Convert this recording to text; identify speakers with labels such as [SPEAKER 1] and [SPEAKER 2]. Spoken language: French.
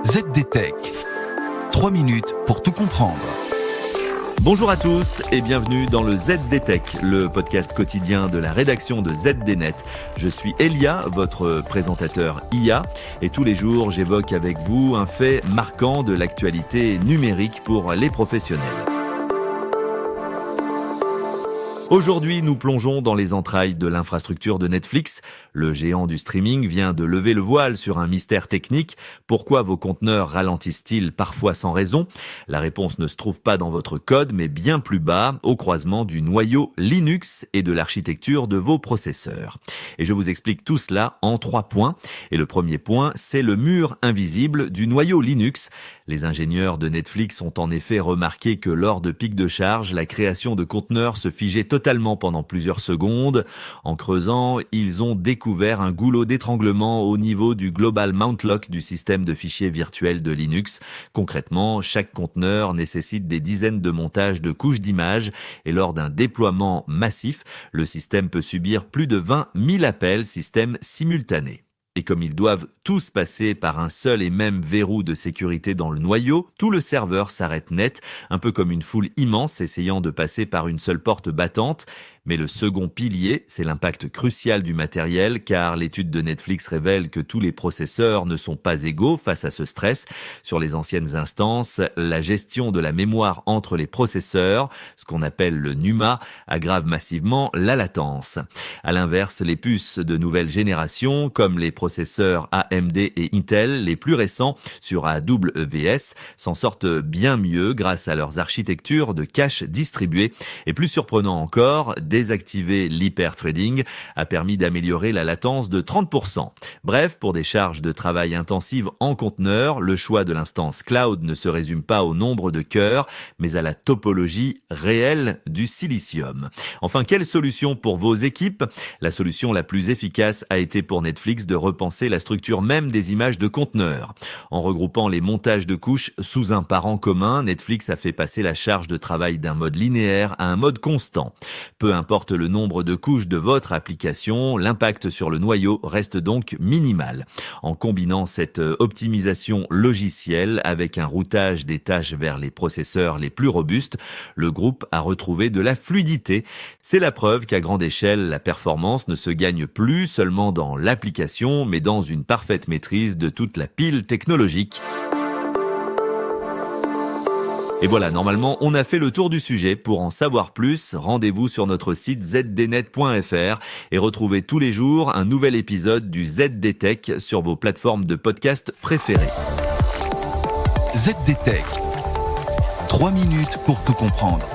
[SPEAKER 1] ZDTech. 3 minutes pour tout comprendre.
[SPEAKER 2] Bonjour à tous et bienvenue dans le ZDTech, le podcast quotidien de la rédaction de ZDNet. Je suis Elia, votre présentateur IA, et tous les jours j'évoque avec vous un fait marquant de l'actualité numérique pour les professionnels. Aujourd'hui, nous plongeons dans les entrailles de l'infrastructure de Netflix. Le géant du streaming vient de lever le voile sur un mystère technique. Pourquoi vos conteneurs ralentissent-ils parfois sans raison ? La réponse ne se trouve pas dans votre code, mais bien plus bas, au croisement du noyau Linux et de l'architecture de vos processeurs. Et je vous explique tout cela en 3 points. Et le premier point, c'est le mur invisible du noyau Linux. Les ingénieurs de Netflix ont en effet remarqué que lors de pics de charge, la création de conteneurs se figeait totalement pendant plusieurs secondes. En creusant, ils ont découvert un goulot d'étranglement au niveau du Global Mount Lock du système de fichiers virtuel de Linux. Concrètement, chaque conteneur nécessite des dizaines de montages de couches d'images et lors d'un déploiement massif, le système peut subir plus de 20 000 appels, système simultané. Et comme ils doivent tous passer par un seul et même verrou de sécurité dans le noyau, tout le serveur s'arrête net, un peu comme une foule immense essayant de passer par une seule porte battante. Mais le second pilier, c'est l'impact crucial du matériel, car l'étude de Netflix révèle que tous les processeurs ne sont pas égaux face à ce stress. Sur les anciennes instances, la gestion de la mémoire entre les processeurs, ce qu'on appelle le NUMA, aggrave massivement la latence. À l'inverse, les puces de nouvelle génération, comme les processeurs AMD et Intel, les plus récents sur AWS, s'en sortent bien mieux grâce à leurs architectures de cache distribuées. Et plus surprenant encore, désactiver l'hyperthreading a permis d'améliorer la latence de 30%. Bref, pour des charges de travail intensives en conteneur, le choix de l'instance cloud ne se résume pas au nombre de cœurs, mais à la topologie réelle du silicium. Enfin, quelle solution pour vos équipes ? La solution la plus efficace a été pour Netflix de repenser la structure même des images de conteneurs. En regroupant les montages de couches sous un parent commun, Netflix a fait passer la charge de travail d'un mode linéaire à un mode constant. Peu importe le nombre de couches de votre application, l'impact sur le noyau reste donc minimal. En combinant cette optimisation logicielle avec un routage des tâches vers les processeurs les plus robustes, le groupe a retrouvé de la fluidité. C'est la preuve qu'à grande échelle, la performance ne se gagne plus seulement dans l'application, mais dans une parfaite maîtrise de toute la pile technologique. Et voilà, normalement, on a fait le tour du sujet. Pour en savoir plus, rendez-vous sur notre site zdnet.fr et retrouvez tous les jours un nouvel épisode du ZDTech sur vos plateformes de podcast préférées.
[SPEAKER 1] ZDTech. 3 minutes pour tout comprendre.